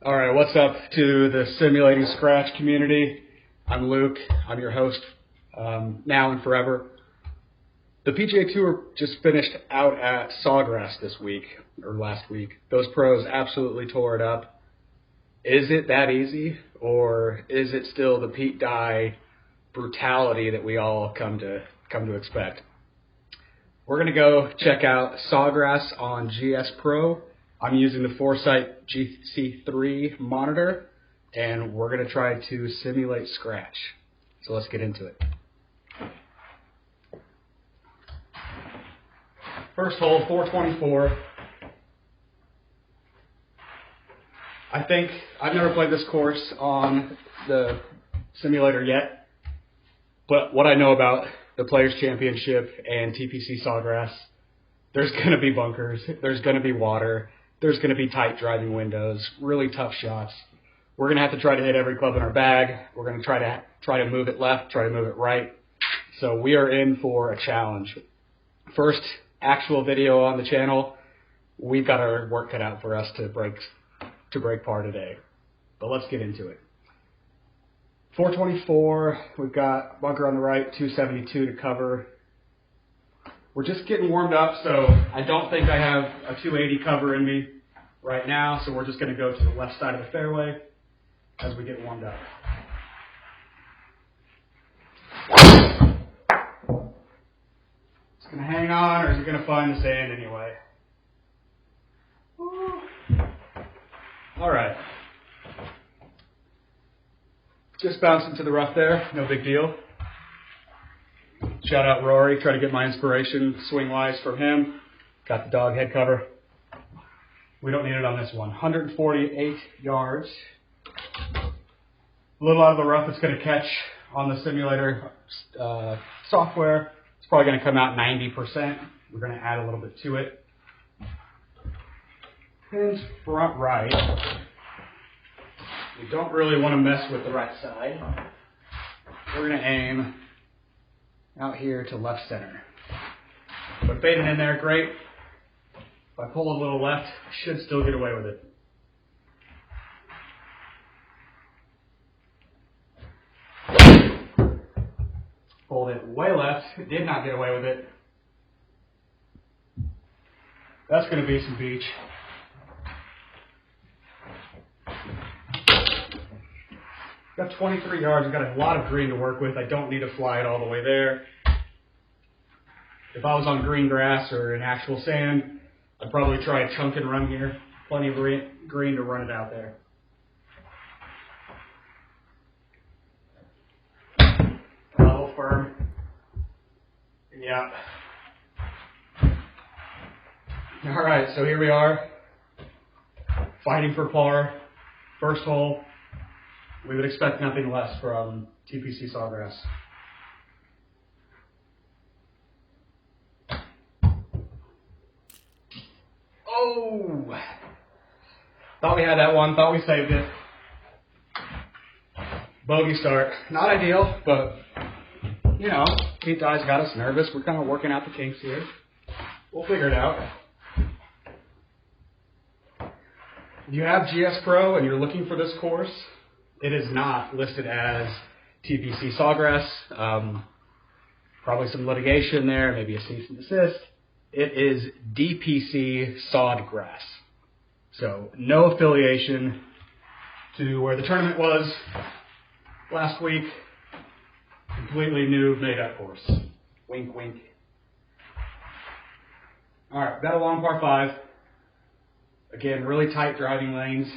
All right, what's up to the simulating scratch community? I'm Luke. I'm your host now and forever. The PGA Tour just finished out at Sawgrass this week, or last week. Those pros absolutely tore it up. Is it that easy, or is it still the Pete Dye brutality that we all come to expect? We're going to go check out Sawgrass on GS Pro. I'm using the Foresight GC3 monitor, and we're going to try to simulate scratch. So let's get into it. First hole, 424. I think I've never played this course on the simulator yet, but what I know about the Players Championship and TPC Sawgrass, there's going to be bunkers, there's going to be water, there's going to be tight driving windows, really tough shots. We're going to have to try to hit every club in our bag. We're going to try to move it left, try to move it right. So we are in for a challenge. First actual video on the channel. We've got our work cut out for us to break par today. But let's get into it. 424, we've got bunker on the right, 272 to cover. We're just getting warmed up, so I don't think I have a 280 cover in me right now, so we're just going to go to the left side of the fairway as we get warmed up. It's going to hang on, or is it going to find the sand anyway? Woo. All right. Just bouncing to the rough there, no big deal. Shout out Rory, try to get my inspiration swing-wise from him. Got the dog head cover. We don't need it on this one. 148 yards. A little out of the rough it's going to catch on the simulator software. It's probably going to come out 90%. We're going to add a little bit to it. Pins front right. We don't really want to mess with the right side. We're going to aim out here to left center. But fading in there, great. If I pull a little left, I should still get away with it. Pulled it way left, did not get away with it. That's going to be some beach. Got 23 yards, I've got a lot of green to work with. I don't need to fly it all the way there. If I was on green grass or in actual sand, I'd probably try a chunk and run here. Plenty of green to run it out there. A little firm. Yeah. All right, so here we are. Fighting for par. First hole. We would expect nothing less from TPC Sawgrass. Oh! Thought we had that one, thought we saved it. Bogey start. Not ideal, but, you know, Pete Dye's got us nervous. We're kind of working out the kinks here. We'll figure it out. If you have GS Pro and you're looking for this course, it is not listed as TPC Sawgrass. Probably some litigation there, maybe a cease and desist. It is DPC Sodgrass. So no affiliation to where the tournament was last week. Completely new, made-up course. Wink, wink. All right, got a long par 5. Again, really tight driving lanes.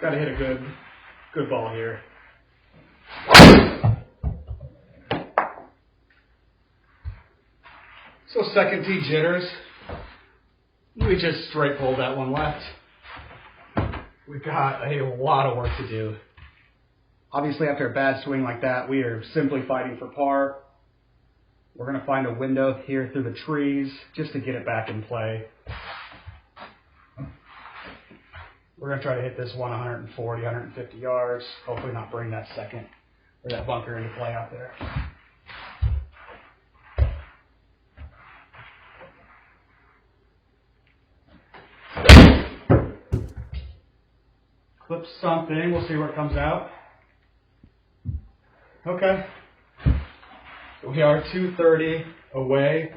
Got to hit a good ball here. So second tee jitters. We just straight pulled that one left. We've got a lot of work to do. Obviously, after a bad swing like that, we are simply fighting for par. We're going to find a window here through the trees just to get it back in play. We're going to try to hit this one 140, 150 yards. Hopefully not bring that second or that bunker into play out there. clip something. We'll see where it comes out. Okay. We are 230 away.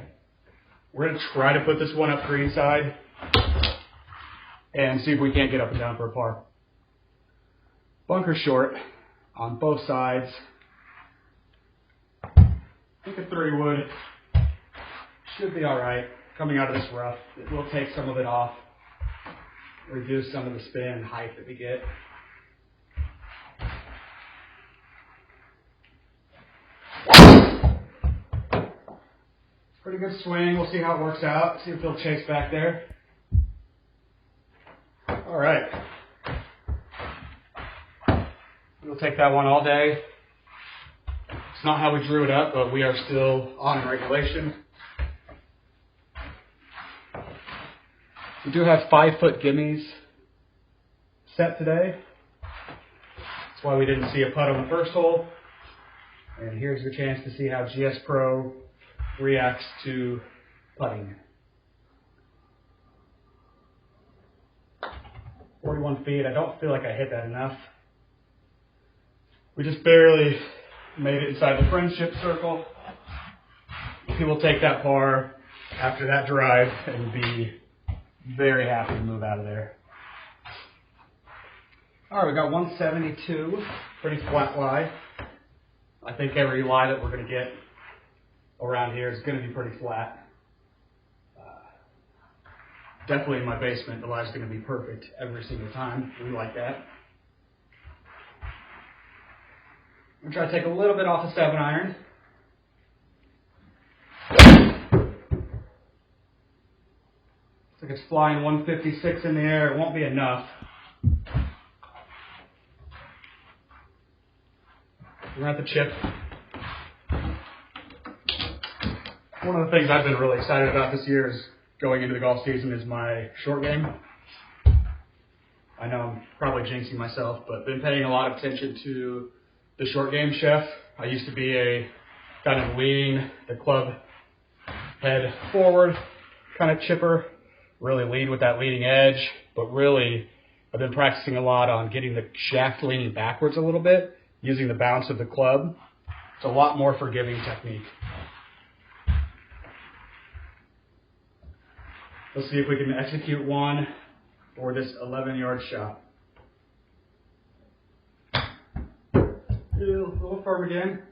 We're going to try to put this one up greenside and see if we can't get up and down for a par. Bunker short on both sides. I think a 3 wood should be all right. Coming out of this rough, it will take some of it off, reduce some of the spin and height that we get. Pretty good swing. We'll see how it works out. See if he'll chase back there. All right. We'll take that one all day. It's not how we drew it up, but we are still on regulation. We do have 5-foot gimmies set today. That's why we didn't see a putt on the first hole. And here's your chance to see how GS Pro reacts to putting. 41 feet. I don't feel like I hit that enough. We just barely made it inside the friendship circle. He will take that par after that drive and be very happy to move out of there. All right, we got 172. Pretty flat lie. I think every lie that we're going to get around here is going to be pretty flat. Definitely in my basement, the lie is going to be perfect every single time. We like that. I'm going to try to take a little bit off the 7-iron. Looks like it's flying 156 in the air. It won't be enough. We're at the chip. One of the things I've been really excited about this year is going into the golf season is my short game. I know I'm probably jinxing myself, but been paying a lot of attention to the short game chef. I used to be a kind of lean the club head forward kind of chipper, really lead with that leading edge, but really I've been practicing a lot on getting the shaft leaning backwards a little bit, using the bounce of the club. It's a lot more forgiving technique. Let's see if we can execute one for this 11-yard shot. A little firm again.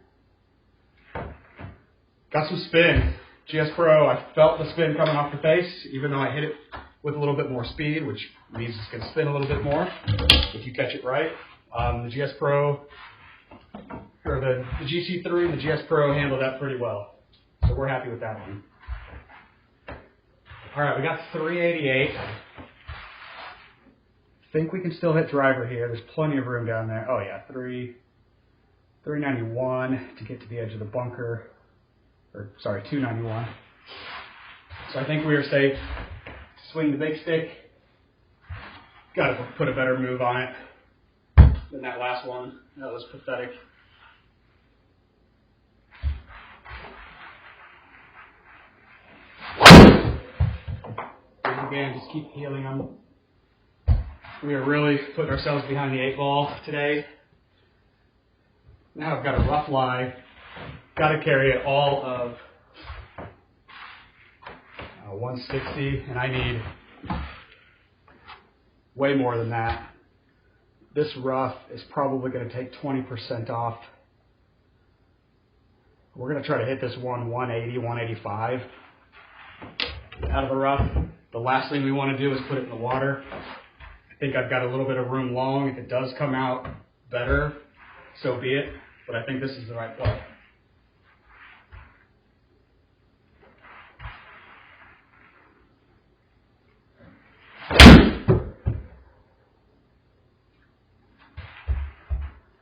Got some spin. GS Pro, I felt the spin coming off the face, even though I hit it with a little bit more speed, which means it's going to spin a little bit more if you catch it right. The GS Pro, or the GC3 and the GS Pro handled that pretty well. So we're happy with that one. All right, we got 388. Think we can still hit driver here. There's plenty of room down there. Oh yeah, 391 to get to the edge of the bunker. Or sorry, 291. So I think we are safe. Swing the big stick. Got to put a better move on it than that last one. That was pathetic. Again, just keep healing them. We are really putting ourselves behind the 8 ball today. Now I've got a rough lie. Got to carry it all of 160, and I need way more than that. This rough is probably going to take 20% off. We're going to try to hit this one 180, 185 out of the rough. The last thing we want to do is put it in the water. I think I've got a little bit of room long. If it does come out better, so be it. But I think this is the right play.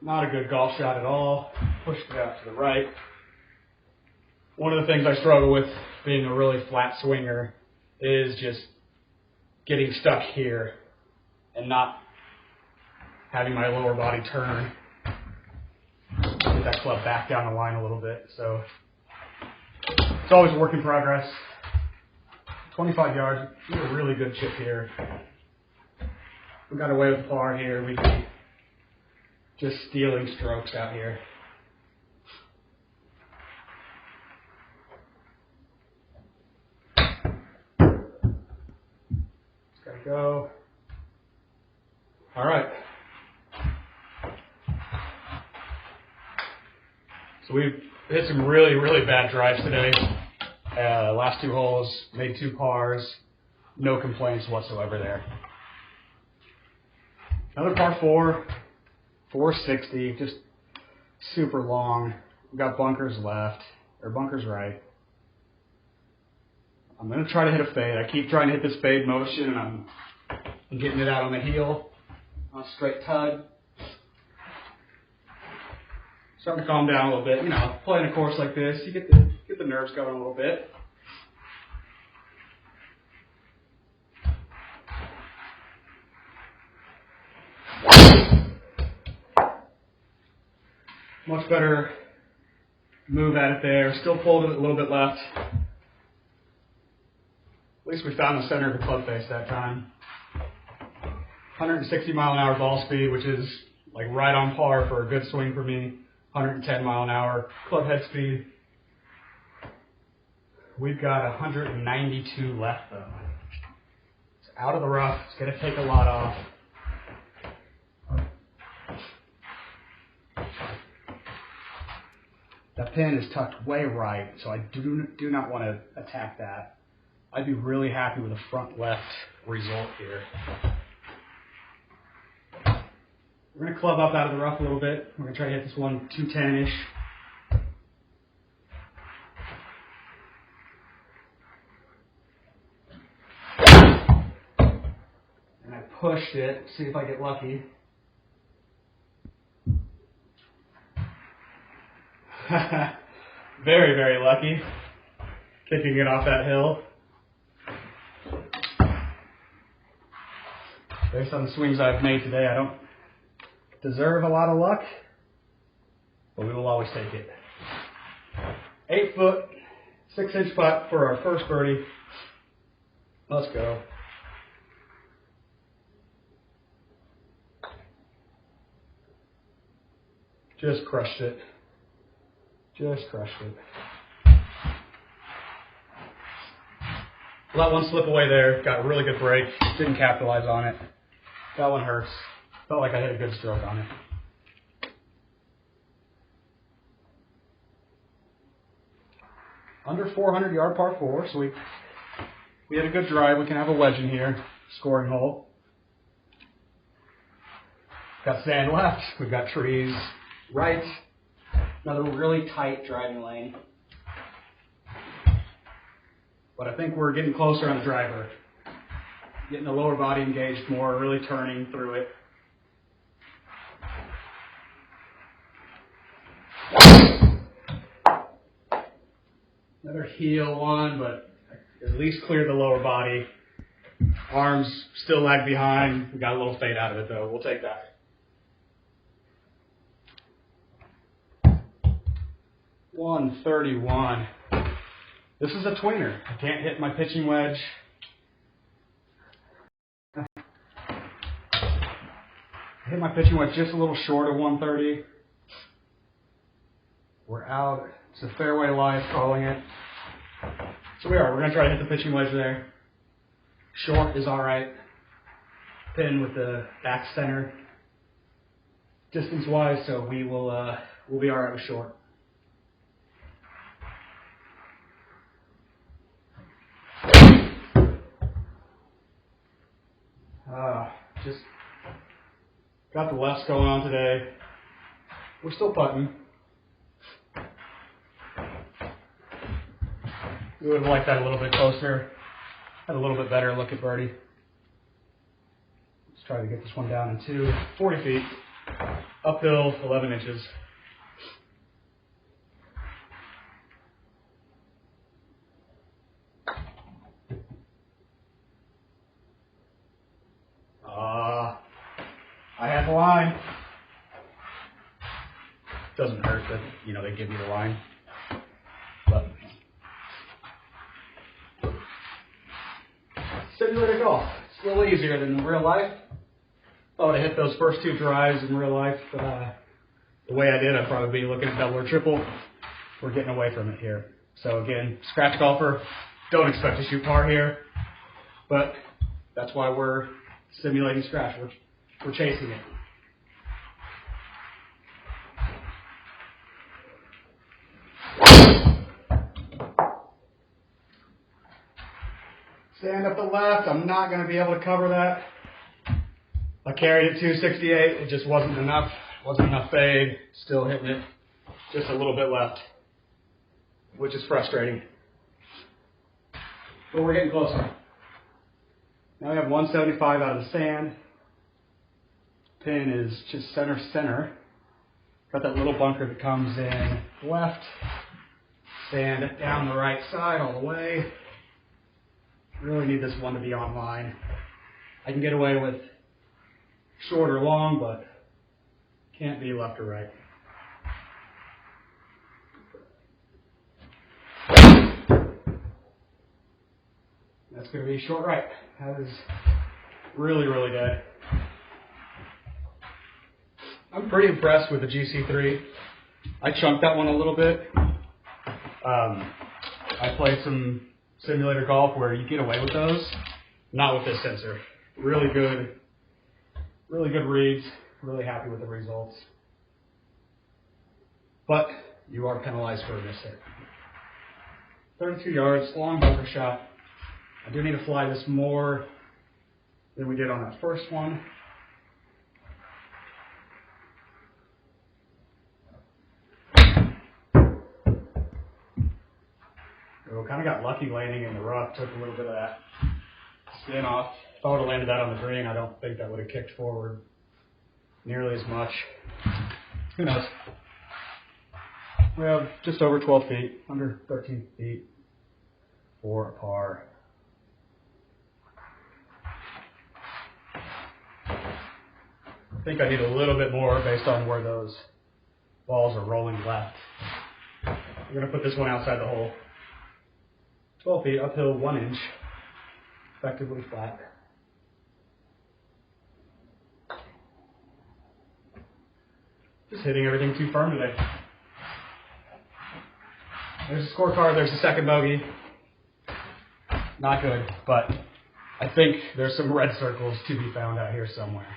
Not a good golf shot at all. Pushed it out to the right. One of the things I struggle with being a really flat swinger is just getting stuck here and not having my lower body turn. Get that club back down the line a little bit. So it's always a work in progress. 25 yards, a really good chip here. we got away with par here, we'd be just stealing strokes out here. Just gotta go. All right. So we've hit some really, really bad drives today. Last 2 holes, made 2 pars. No complaints whatsoever there. Another par 4, 460, just super long. We've got bunkers left, or bunkers right. I'm going to try to hit a fade. I keep trying to hit this fade motion, and I'm getting it out on the heel, on a straight tug. Starting to calm down a little bit. You know, playing a course like this, you get the nerves going a little bit. Much better move at it there. Still pulled it a little bit left. At least we found the center of the club face that time. 160 mile an hour ball speed, which is like right on par for a good swing for me. 110 mile an hour club head speed. We've got 192 left though. It's out of the rough. It's going to take a lot off. That pin is tucked way right, so I do not want to attack that. I'd be really happy with a front left result here. We're going to club up out of the rough a little bit. We're going to try to hit this one 210-ish. And I pushed it, see if I get lucky. Very, very lucky. Kicking it off that hill. Based on the swings I've made today, I don't deserve a lot of luck, but we will always take it. 8 foot, 6-inch putt for our first birdie. Let's go. Just crushed it. Just crushed it. Let one slip away there. Got a really good break. Didn't capitalize on it. That one hurts. Felt like I hit a good stroke on it. Under 400 yard par 4, so we had a good drive. We can have a wedge in here. Scoring hole. Got sand left. We've got trees right. Another really tight driving lane. But I think we're getting closer on the driver. Getting the lower body engaged more, really turning through it. Another heel one, but at least cleared the lower body. Arms still lag behind. We got a little fade out of it though. We'll take that. .131. This is a tweener. I can't hit my pitching wedge. I hit my pitching wedge just a little short of 130. We're out. It's a fairway life calling it. So we're going to try to hit the pitching wedge there. Short is all right. Pin with the back center distance wise, so we'll be all right with short. Just got the lefts going on today. We're still putting. We would have liked that a little bit closer. Had a little bit better look at birdie. Let's try to get this one down into 40 feet. Uphill, 11 inches. I had the line. Doesn't hurt that, they give you the line. But simulated golf. It's a little easier than real life. If I would have hit those first two drives in real life the way I did, I'd probably be looking at double or triple. We're getting away from it here. So again, scratch golfer, don't expect to shoot par here, but that's why we're simulating scratch. We're chasing it. Stand up the left. I'm not going to be able to cover that. I carried it 268. It just wasn't enough. Wasn't enough fade. Still hitting it. Just a little bit left, which is frustrating. But we're getting closer. Now we have 175 out of the sand. Pin is just center. Got that little bunker that comes in left. Sand down the right side all the way. Really need this one to be on line. I can get away with short or long, but can't be left or right. That's going to be short right. That is really, really dead. I'm pretty impressed with the GC3. I chunked that one a little bit. I played some simulator golf where you get away with those. Not with this sensor. Really good reads. Really happy with the results. But you are penalized for a miss hit. 32 yards, long bunker shot. I do need to fly this more than we did on that first one. So kind of got lucky landing in the rough, took a little bit of that spin off. If I would have landed that on the green, I don't think that would have kicked forward nearly as much. Who knows? We have just over 12 feet, under 13 feet for a par. I think I need a little bit more based on where those balls are rolling left. We're going to put this one outside the hole. 12 feet, uphill 1 inch, effectively flat. Just hitting everything too firm today. There's a scorecard, there's a second bogey. Not good, but I think there's some red circles to be found out here somewhere.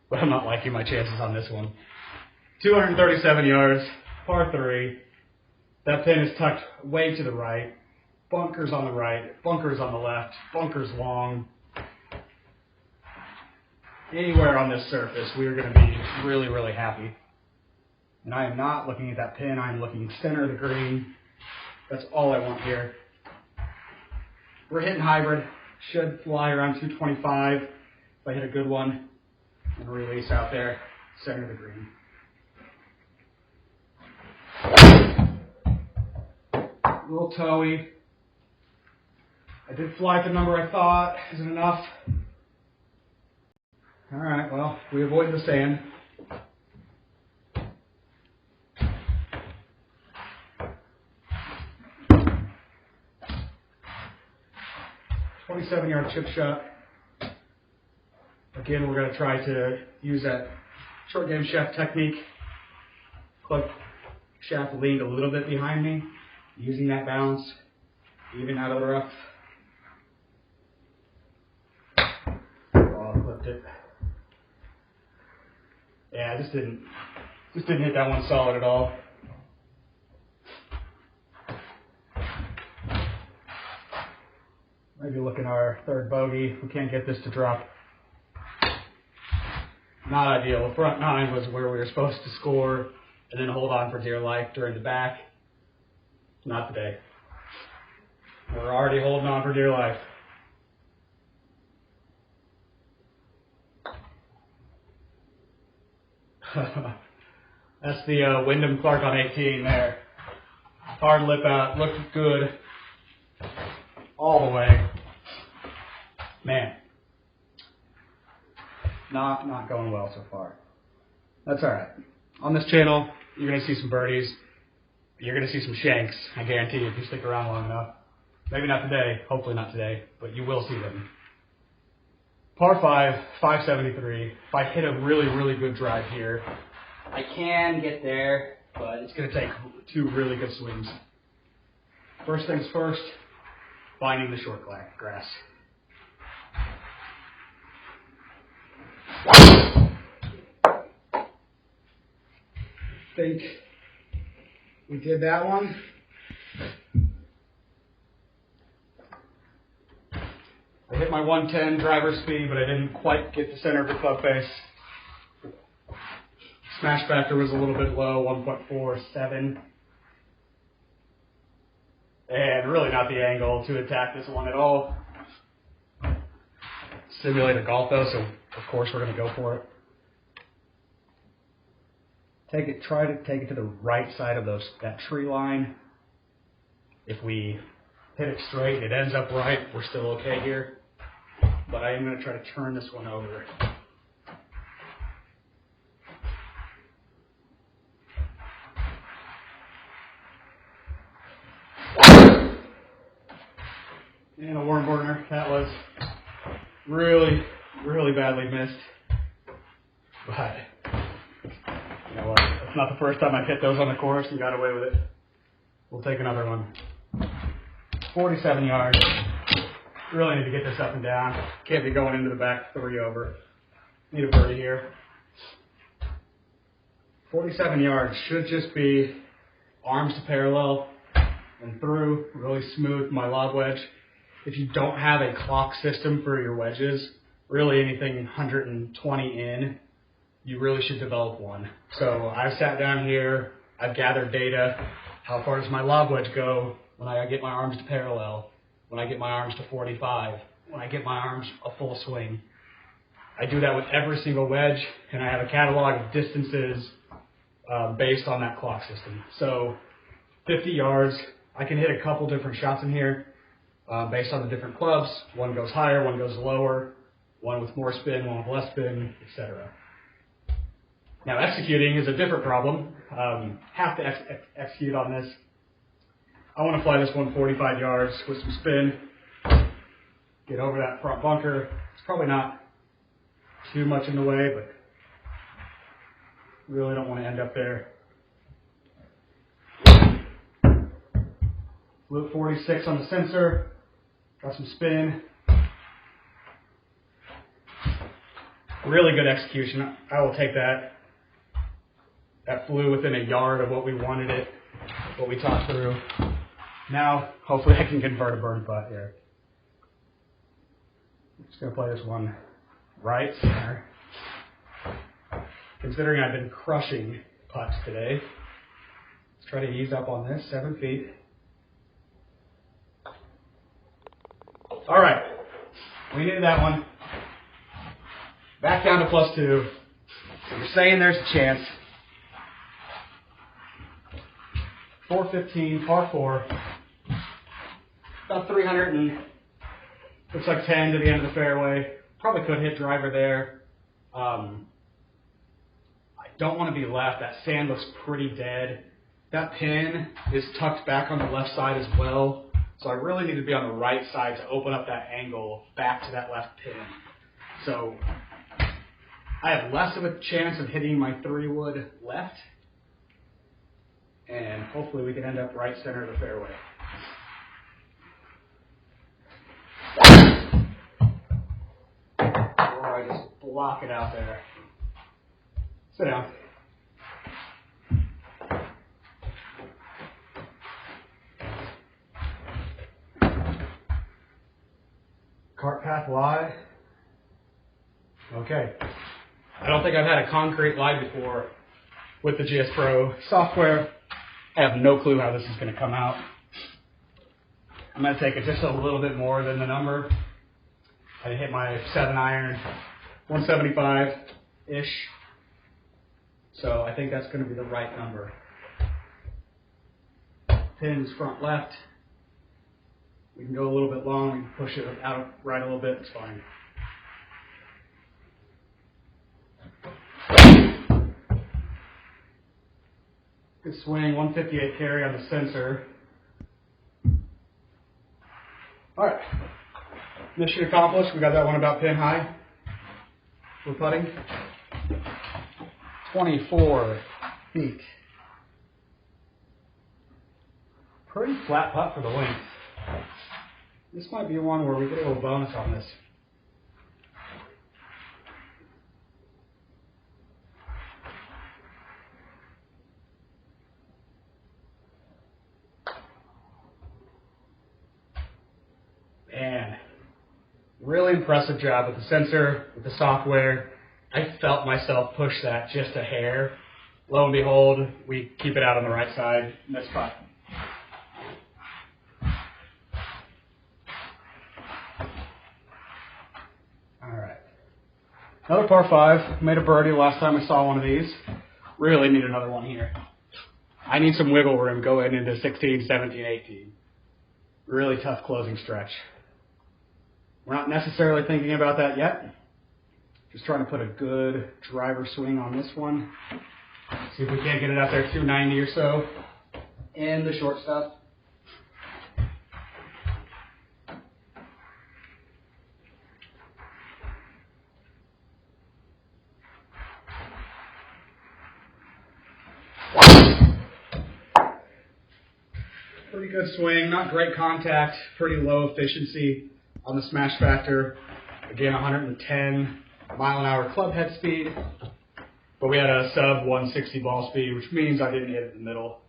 But I'm not liking my chances on this one. 237 yards, par 3. That pin is tucked way to the right. Bunkers on the right, bunkers on the left, bunkers long. Anywhere on this surface, we are going to be really, really happy. And I am not looking at that pin. I am looking center of the green. That's all I want here. We're hitting hybrid. Should fly around 225 if I hit a good one and release out there, center of the green. A little toey. I did fly at the number I thought. Is it enough? All right, well, we avoided the sand. .27-yard chip shot. Again, we're going to try to use that short game shaft technique. Club shaft leaned a little bit behind me, using that balance, even out of the rough. Oh, clipped it. Yeah, I just didn't hit that one solid at all. Maybe looking our third bogey. We can't get this to drop. Not ideal. The front 9 was where we were supposed to score and then hold on for dear life during the back. Not today. We're already holding on for dear life. That's the Wyndham Clark on 18 there. Hard lip out, looked good all the way. Man, not going well so far. That's all right. On this channel, you're going to see some birdies. You're going to see some shanks, I guarantee you, if you stick around long enough. Maybe not today, hopefully not today, but you will see them. Par 5, 573. If I hit a really, really good drive here, I can get there, but it's going to take 2 really good swings. First things first, finding the short grass. I think we did that one. I hit my 110 driver speed, but I didn't quite get the center of the club face. Smash factor was a little bit low, 1.47. And really not the angle to attack this one at all. Simulate a golf though, so of course we're going to go for it. Try to take it to the right side of that tree line. If we hit it straight, it ends up right, we're still okay here. But I am going to try to turn this one over. And a worm burner. That was really, really badly missed. But you know what? It's not the first time I've hit those on the course and got away with it. We'll take another one. 47 yards. Really need to get this up and down. Can't be going into the back 3 over. Need a birdie here. 47 yards should just be arms to parallel and through. Really smooth my lob wedge. If you don't have a clock system for your wedges, really anything 120 in, you really should develop one. So I've sat down here, I've gathered data. How far does my lob wedge go when I get my arms to parallel? When I get my arms to 45? When I get my arms a full swing? I do that with every single wedge, and I have a catalog of distances based on that clock system. So 50 yards, I can hit a couple different shots in here based on the different clubs. One goes higher, one goes lower, one with more spin, one with less spin, etc. Now executing is a different problem. Have to execute on this. I want to fly this one 45 yards with some spin, get over that front bunker. It's probably not too much in the way, but really don't want to end up there. Flew 46 on the sensor, got some spin. Really good execution. I will take that. That flew within a yard of what we wanted it, what we talked through. Now, hopefully I can convert a bird putt here. I'm just going to play this one right center. Considering I've been crushing putts today, let's try to ease up on this, 7 feet. All right, we needed that one. Back down to +2. So you're saying there's a chance. 415, par 4. About 300 and looks like 10 to the end of the fairway. Probably could hit driver there. I don't want to be left. That sand looks pretty dead. That pin is tucked back on the left side as well. So I really need to be on the right side to open up that angle back to that left pin. So I have less of a chance of hitting my 3-wood left. And hopefully we can end up right center of the fairway. Or I just block it out there. Sit down. Cart path lie. Okay. I don't think I've had a concrete lie before with the GS Pro software. I have no clue how this is going to come out. I'm going to take it just a little bit more than the number. I hit my 7-iron, 175-ish. So I think that's going to be the right number. Pins front left. We can go a little bit long. We can push it out right a little bit. It's fine. Good swing, 158 carry on the sensor. All right, mission accomplished. We got that one about pin high. We're putting 24 feet. Pretty flat putt for the length. This might be one where we get a little bonus on this. Man, really impressive job with the sensor, with the software. I felt myself push that just a hair. Lo and behold, we keep it out on the right side. Nice putt. All right. Another par 5. Made a birdie last time I saw one of these. Really need another one here. I need some wiggle room going into 16, 17, 18. Really tough closing stretch. We're not necessarily thinking about that yet. Just trying to put a good driver swing on this one. See if we can't get it out there 290 or so. And the short stuff. Pretty good swing, not great contact, pretty low efficiency on the smash factor. Again, 110 mile an hour club head speed, but we had a sub 160 ball speed, which means I didn't hit it in the middle.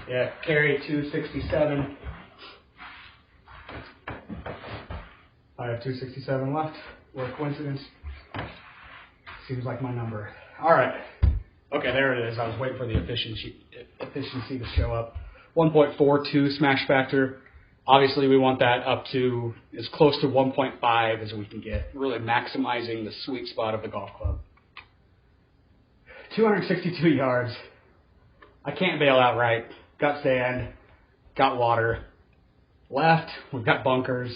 Yeah, carry 267. I have 267 left. What a coincidence. Seems like my number. All right. Okay, there it is. I was waiting for the efficiency to show up. 1.42 smash factor. Obviously, we want that up to as close to 1.5 as we can get, really maximizing the sweet spot of the golf club. 262 yards. I can't bail out right. Got sand, got water. Left, we've got bunkers.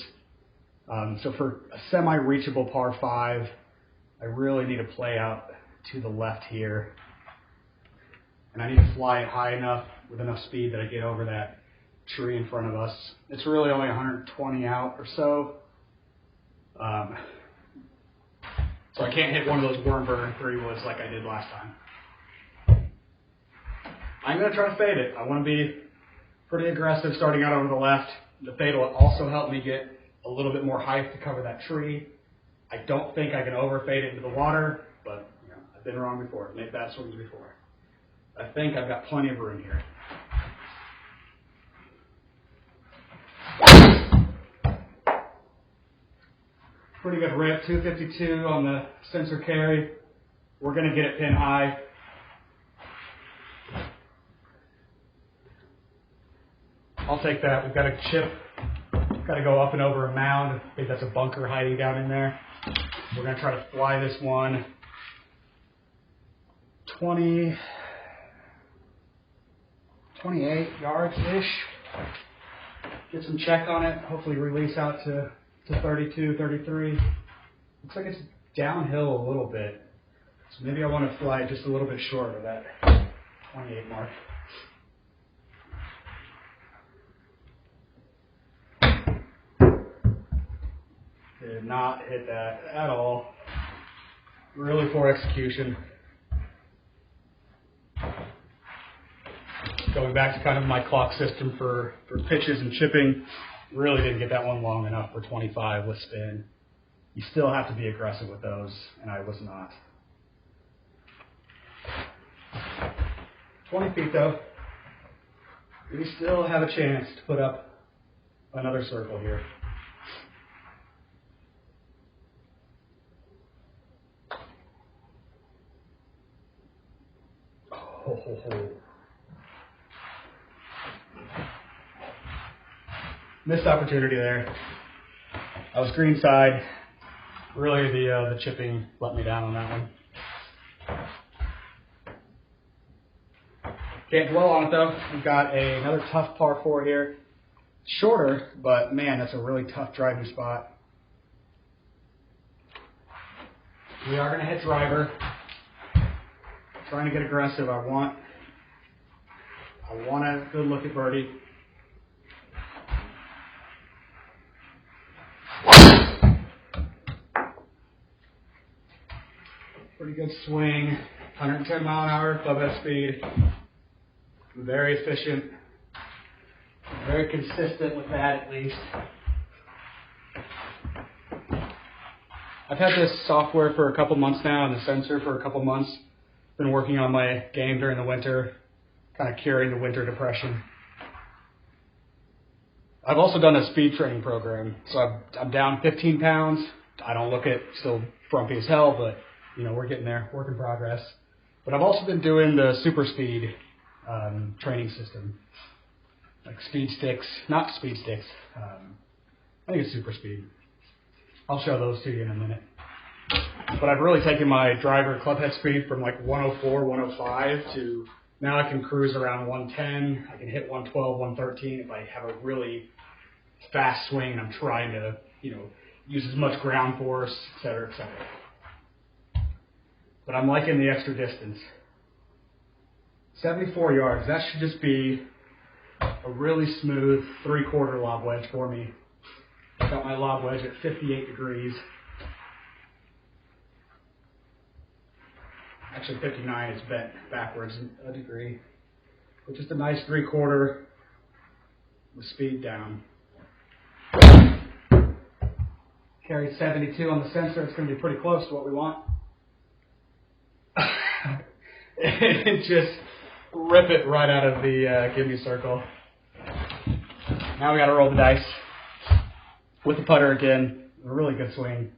So for a semi-reachable par 5, I really need to play out to the left here. And I need to fly it high enough with enough speed that I get over that tree in front of us. It's really only 120 out or so. So I can't hit one of those worm burner 3-woods like I did last time. I'm going to try to fade it. I want to be pretty aggressive starting out over the left. The fade will also help me get a little bit more height to cover that tree. I don't think I can overfade it into the water, but you know, I've been wrong before. I've made bad swings before. I think I've got plenty of room here. Pretty good rip, 252 on the sensor carry. We're going to get it pin high. I'll take that. We've got a chip. We've got to go up and over a mound. I think that's a bunker hiding down in there. We're going to try to fly this one 28 yards-ish. Get some check on it. Hopefully release out to 32, 33. Looks like it's downhill a little bit. So maybe I want to fly just a little bit short of that 28 mark. Did not hit that at all. Really poor execution. Going back to kind of my clock system for pitches and chipping, really didn't get that one long enough for 25 with spin. You still have to be aggressive with those, and I was not. 20 feet though. We still have a chance to put up another circle here. Oh. Missed opportunity there. I was green side. Really, the chipping let me down on that one. Can't dwell on it though. We've got another tough par 4 here. Shorter, but man, that's a really tough driving spot. We are going to hit driver. Trying to get aggressive. I want a good look at birdie. Pretty good swing, 110 mile an hour club head speed. Very efficient, very consistent with that at least. I've had this software for a couple months now and the sensor for a couple months. Been working on my game during the winter, kind of curing the winter depression. I've also done a speed training program, so I'm down 15 pounds. I don't look it, still frumpy as hell, but you know, we're getting there, work in progress. But I've also been doing the super speed training system, like speed sticks, not speed sticks. I think it's super speed. I'll show those to you in a minute. But I've really taken my driver club head speed from like 104, 105 to now I can cruise around 110. I can hit 112, 113 if I have a really fast swing and I'm trying to, you know, use as much ground force, et cetera, et cetera. But I'm liking the extra distance. 74 yards, that should just be a really smooth 3/4 lob wedge for me. Got my lob wedge at 58 degrees. Actually 59 is bent backwards a degree. But just a nice 3/4 with speed down. Carried 72 on the sensor. It's going to be pretty close to what we want. And just rip it right out of the give me circle. Now we got to roll the dice with the putter again. A really good swing.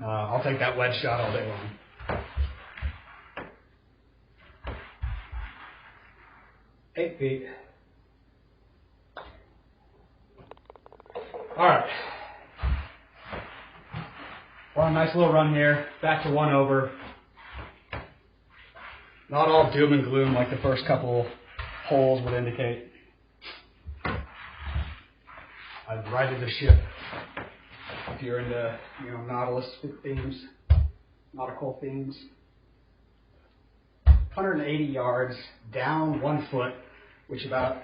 I'll take that wedge shot all day long. Eight feet. All right. We're on a nice little run here. Back to 1 over. Not all doom and gloom like the first couple holes would indicate. I've righted the ship. If you're into, you know, Nautilus themes, nautical themes. 180 yards, down 1 foot, which is about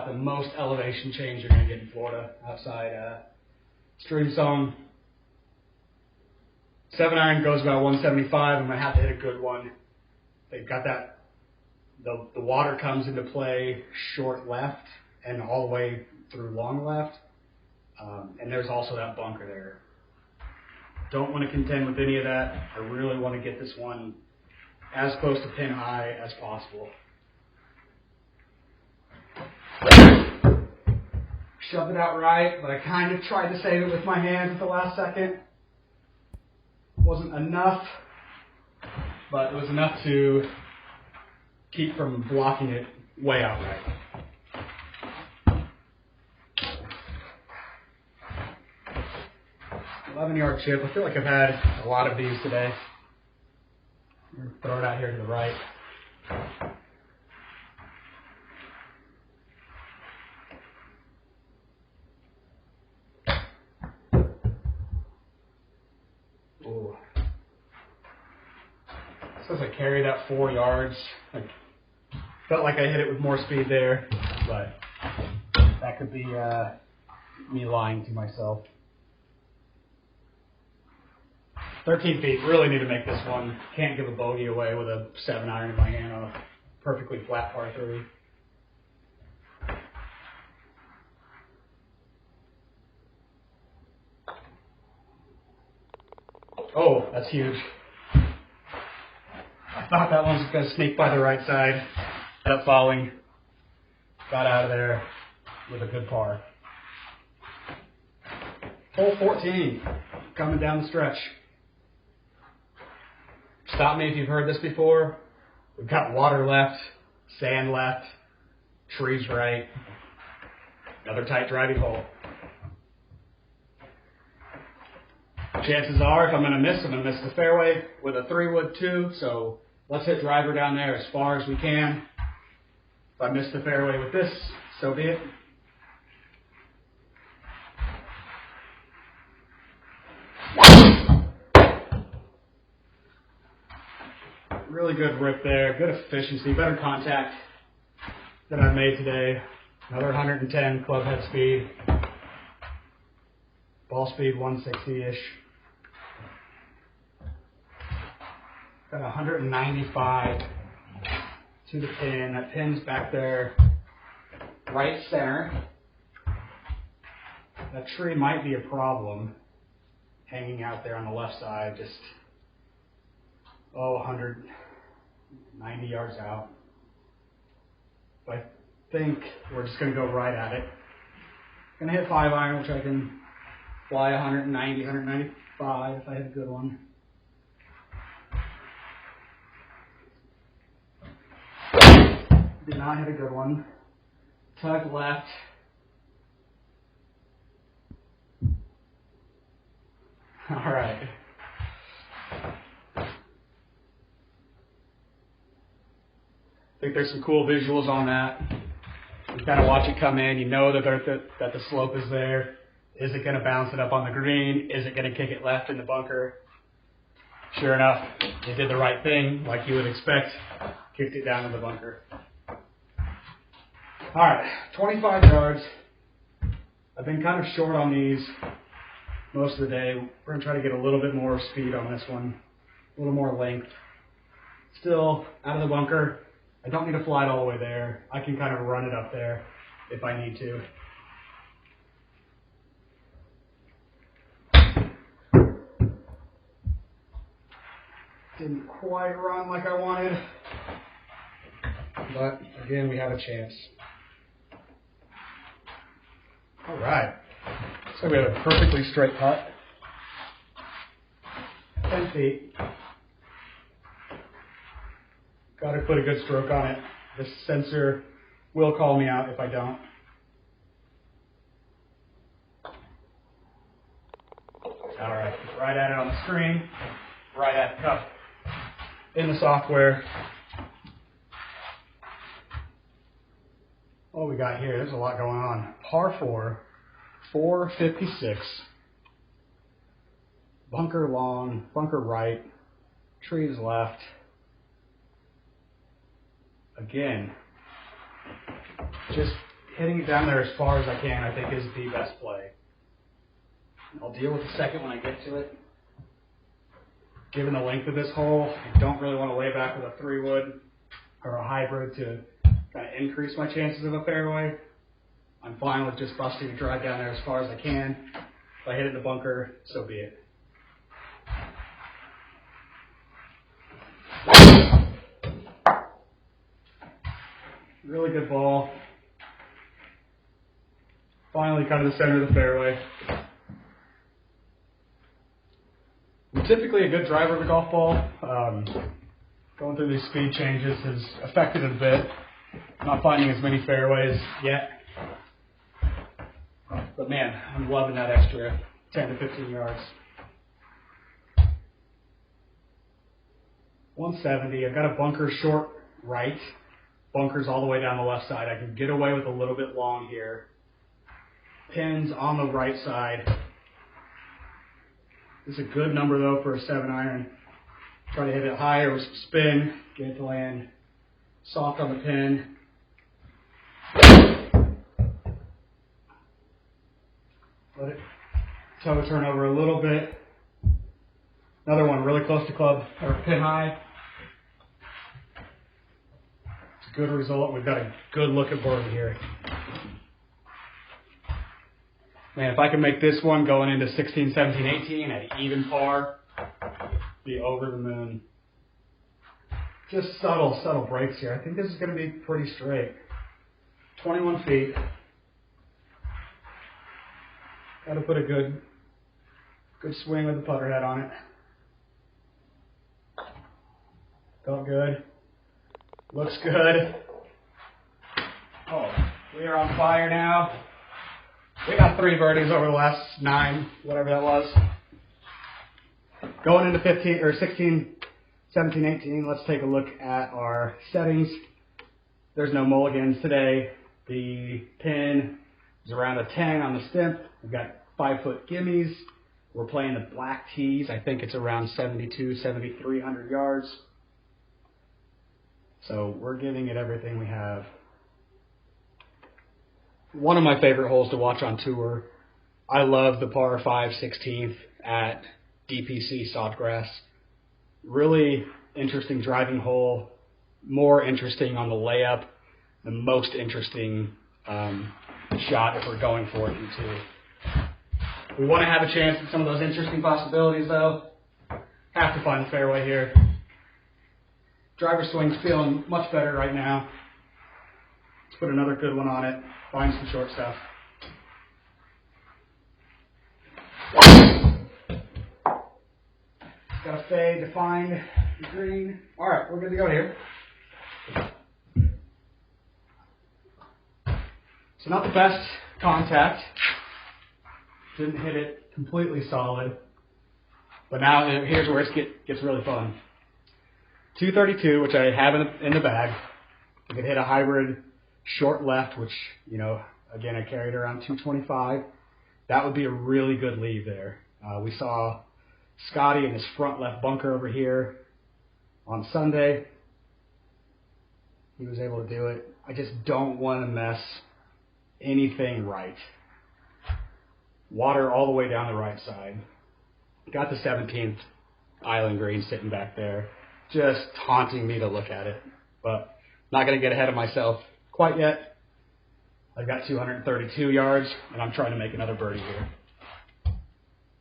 the most elevation change you're going to get in Florida outside stream zone. 7-iron goes about 175. I'm going to have to hit a good one. They've got that, the water comes into play short left and all the way through long left. And there's also that bunker there. Don't want to contend with any of that. I really want to get this one as close to pin high as possible. Shoved it out right, but I kind of tried to save it with my hands at the last second. Wasn't enough, but it was enough to keep from blocking it way out right. 11-yard chip. I feel like I've had a lot of these today. Throw it out here to the right. Ooh. Says I carried that 4 yards. I felt like I hit it with more speed there, but that could be me lying to myself. 13 feet, really need to make this one. Can't give a bogey away with a 7-iron in my hand on a perfectly flat par 3. Oh, that's huge. I thought that one was going to sneak by the right side. Ended up falling. Got out of there with a good par. Hole 14, coming down the stretch. Stop me if you've heard this before. We've got water left, sand left, trees right. Another tight driving hole. Chances are, if I'm going to miss, I'm going to miss the fairway with a 3-wood too. So let's hit driver down there as far as we can. If I miss the fairway with this, so be it. Really good rip there, good efficiency, better contact than I've made today. Another 110 club head speed. Ball speed 160-ish. Got 195 to the pin. That pin's back there, right center. That tree might be a problem, hanging out there on the left side, just 190 yards out. But I think we're just going to go right at it. Going to hit 5-iron, which I can fly 190, 195 if I hit a good one. Did not hit a good one. Tug left. All right. I think there's some cool visuals on that. You kind of watch it come in. You know that the slope is there. Is it going to bounce it up on the green? Is it going to kick it left in the bunker? Sure enough, it did the right thing, like you would expect. Kicked it down in the bunker. All right, 25 yards. I've been kind of short on these most of the day. We're going to try to get a little bit more speed on this one, a little more length. Still out of the bunker. I don't need to fly it all the way there. I can kind of run it up there if I need to. Didn't quite run like I wanted, but again, we have a chance. All right, so we have a perfectly straight putt, 10 feet. Got to put a good stroke on it. This sensor will call me out if I don't. All right, right at it on the screen, right at the cup in the software. What we got here, there's a lot going on. Par 4, 456. Bunker long, bunker right, trees left. Again, just hitting it down there as far as I can, I think, is the best play. I'll deal with the second when I get to it. Given the length of this hole, I don't really want to lay back with a 3-wood or a hybrid to kind of increase my chances of a fairway. I'm fine with just busting a drive down there as far as I can. If I hit it in the bunker, so be it. Really good ball. Finally kind of the center of the fairway. I'm typically a good driver of a golf ball. Going through these speed changes has affected it a bit. I'm not finding as many fairways yet. But man, I'm loving that extra 10 to 15 yards. 170. I've got a bunker short right. Bunker's all the way down the left side. I can get away with a little bit long here. Pins on the right side. This is a good number though for a 7-iron. Try to hit it higher with some spin, get it to land soft on the pin. Let it toe turn over a little bit. Another one really close to club or pin high. It's a good result. We've got a good looking birdie here. Man, if I can make this one going into 16, 17, 18 at even par, be over the moon. Just subtle breaks here. I think this is going to be pretty straight. 21 feet. Got to put a good swing with the putter head on it. Felt good. Looks good. Oh, we are on fire now. We got 3 birdies over the last 9, whatever that was. Going into 15 or 16, 17, 18, let's take a look at our settings. There's no mulligans today. The pin is around a 10 on the stimp. We've got 5-foot gimmies. We're playing the black tees. I think it's around 72, 7,300 yards. So we're giving it everything we have. One of my favorite holes to watch on tour. I love the par 5 16th at DPC Sodgrass. Really interesting driving hole, more interesting on the layup, the most interesting shot if we're going for it in two. We want to have a chance at some of those interesting possibilities, though. Have to find the fairway here. Driver swing's feeling much better right now. Let's put another good one on it. Find some short stuff. Got a fade to find the green. All right, we're good to go here. So not the best contact. Didn't hit it completely solid. But now here's where it gets really fun. 232, which I have in the bag. I could hit a hybrid short left, which, again, I carried around 225. That would be a really good lead there. We saw Scotty in his front left bunker over here on Sunday. He was able to do it. I just don't want to mess anything right. Water all the way down the right side. Got the 17th island green sitting back there, just taunting me to look at it. But not going to get ahead of myself quite yet. I've got 232 yards, and I'm trying to make another birdie here.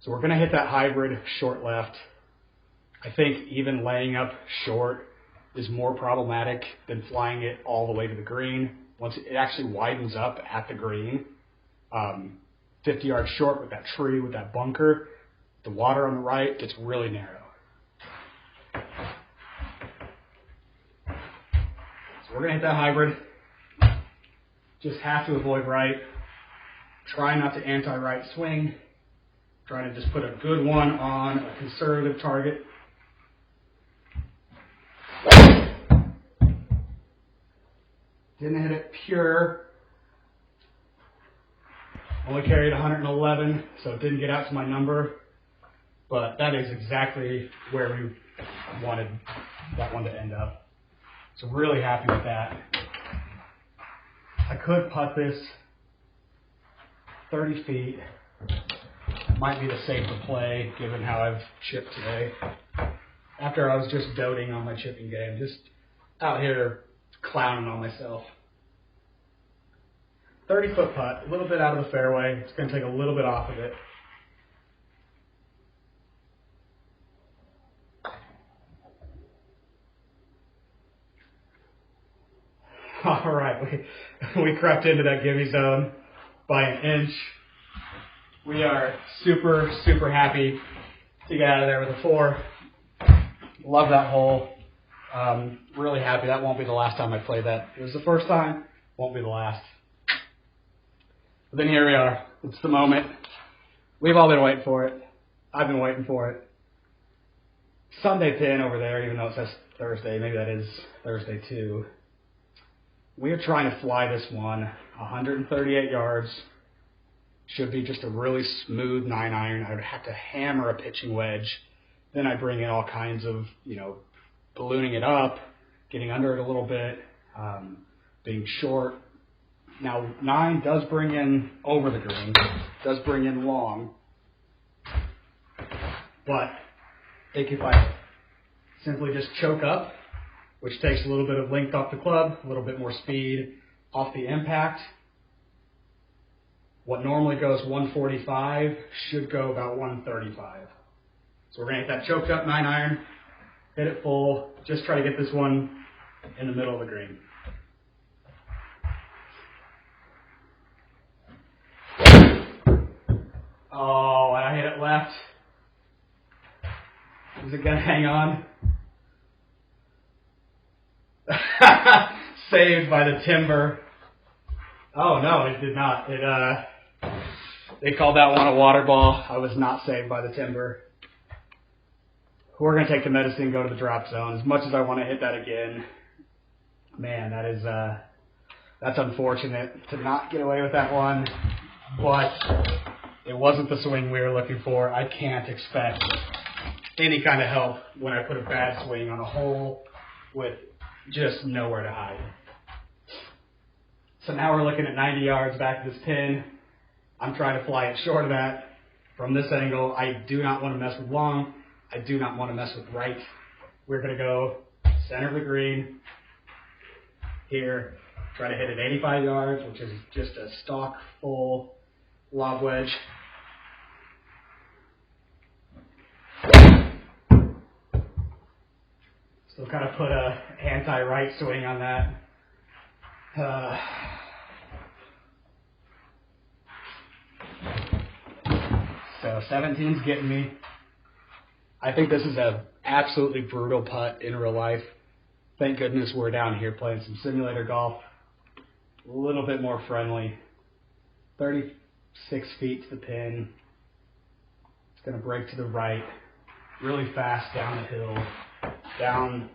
So we're going to hit that hybrid short left. I think even laying up short is more problematic than flying it all the way to the green. Once it actually widens up at the green, 50 yards short with that tree, with that bunker, the water on the right gets really narrow. So we're going to hit that hybrid. Just have to avoid right. Try not to anti-right swing. Trying to just put a good one on a conservative target. Didn't hit it pure. Only carried 111, so it didn't get out to my number. But that is exactly where we wanted that one to end up. So really happy with that. I could putt this 30 feet. Might be the safer play given how I've chipped today. After I was just doting on my chipping game, just out here clowning on myself. 30-foot putt, a little bit out of the fairway. It's going to take a little bit off of it. All right, we crept into that gimme zone by an inch. We are super, super happy to get out of there with a 4. Love that hole. Really happy. That won't be the last time I play that. It was the first time. Won't be the last. But then here we are. It's the moment. We've all been waiting for it. I've been waiting for it. Sunday pin over there, even though it says Thursday. Maybe that is Thursday too. We are trying to fly this one 138 yards. Should be just a really smooth 9-iron. I would have to hammer a pitching wedge. Then I bring in all kinds of, ballooning it up, getting under it a little bit, being short. Now, 9 does bring in over the green, does bring in long. But if I simply just choke up, which takes a little bit of length off the club, a little bit more speed off the impact, what normally goes 145 should go about 135. So we're going to hit that choked up 9-iron, hit it full, just try to get this one in the middle of the green. Oh, and I hit it left. Is it going to hang on? Saved by the timber. Oh, no, it did not. They called that one a water ball. I was not saved by the timber. We're going to take the medicine, go to the drop zone. As much as I want to hit that again, man, that's unfortunate to not get away with that one. But it wasn't the swing we were looking for. I can't expect any kind of help when I put a bad swing on a hole with just nowhere to hide. So now we're looking at 90 yards back to this pin. I'm trying to fly it short of that. From this angle, I do not want to mess with long. I do not want to mess with right. We're going to go center of the green here, try to hit it 85 yards, which is just a stock full lob wedge. So kind of put a anti-right swing on that. So 17's getting me. I think this is an absolutely brutal putt in real life. Thank goodness we're down here playing some simulator golf. A little bit more friendly. 36 feet to the pin. It's going to break to the right. Really fast down the hill. Down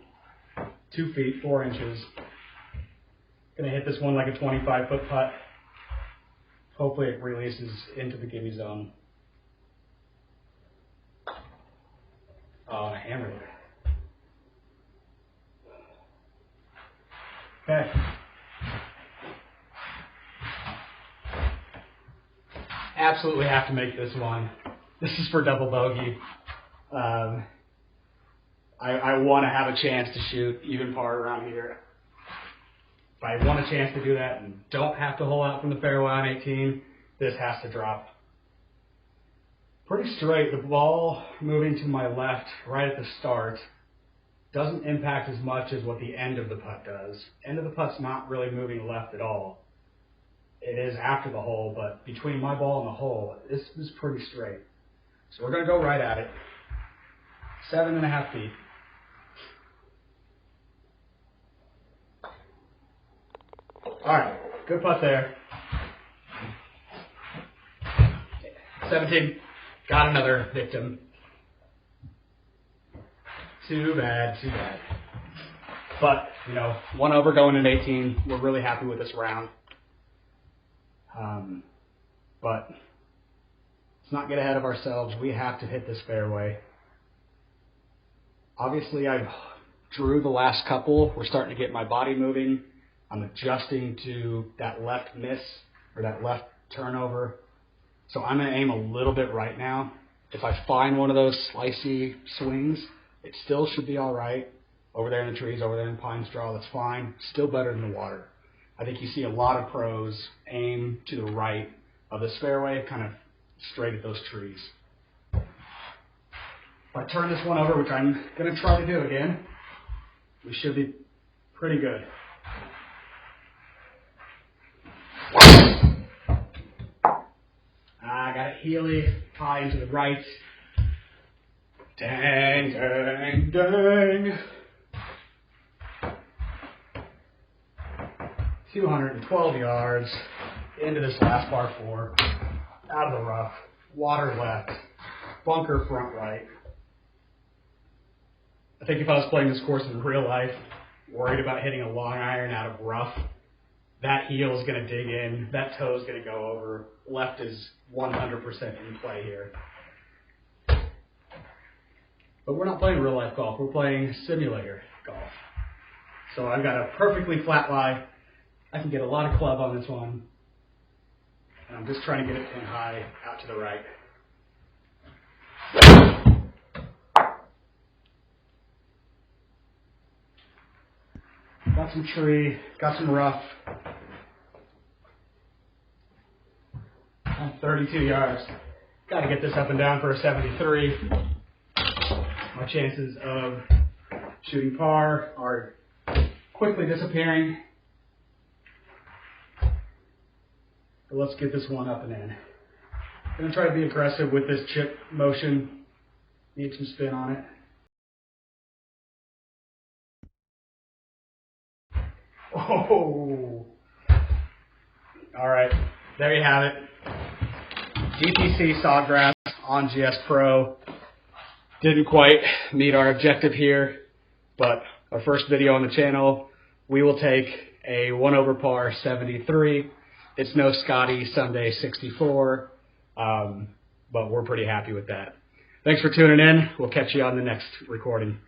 2 feet, 4 inches. Going to hit this one like a 25-foot putt. Hopefully it releases into the gimme zone. Oh, I hammered it. Okay. Absolutely have to make this one. This is for double bogey. I want to have a chance to shoot even par around here. If I want a chance to do that and don't have to hole out from the fairway on 18, this has to drop. Pretty straight. The ball moving to my left right at the start doesn't impact as much as what the end of the putt does. End of the putt's not really moving left at all. It is after the hole, but between my ball and the hole, this is pretty straight. So we're going to go right at it. 7.5 feet. All right, good putt there. 17, got another victim. Too bad, too bad. But, you know, 1 over going in 18. We're really happy with this round. But let's not get ahead of ourselves. We have to hit this fairway. Obviously, I drew the last couple. We're starting to get my body moving. I'm adjusting to that left miss or that left turnover. So I'm going to aim a little bit right now. If I find one of those slicey swings, it still should be all right. Over there in the trees, over there in pine straw, that's fine. Still better than the water. I think you see a lot of pros aim to the right of this fairway, kind of straight at those trees. If I turn this one over, which I'm going to try to do again, we should be pretty good. I got it heely high into the right. Dang, dang, dang. 212 yards into this last par 4. Out of the rough. Water left. Bunker front right. I think if I was playing this course in real life, worried about hitting a long iron out of rough, that heel is going to dig in. That toe is going to go over. Left is 100% in play here. But we're not playing real life golf. We're playing simulator golf. So I've got a perfectly flat lie. I can get a lot of club on this one. And I'm just trying to get it pin high out to the right. Got some tree, got some rough. I'm 32 yards. Got to get this up and down for a 73. My chances of shooting par are quickly disappearing. But let's get this one up and in. I'm going to try to be aggressive with this chip motion. Need some spin on it. Oh! All right, there you have it. DPC Sawgrass on GS Pro. Didn't quite meet our objective here, but our first video on the channel, we will take a 1 over par 73. It's no Scotty Sunday 64, but we're pretty happy with that. Thanks for tuning in. We'll catch you on the next recording.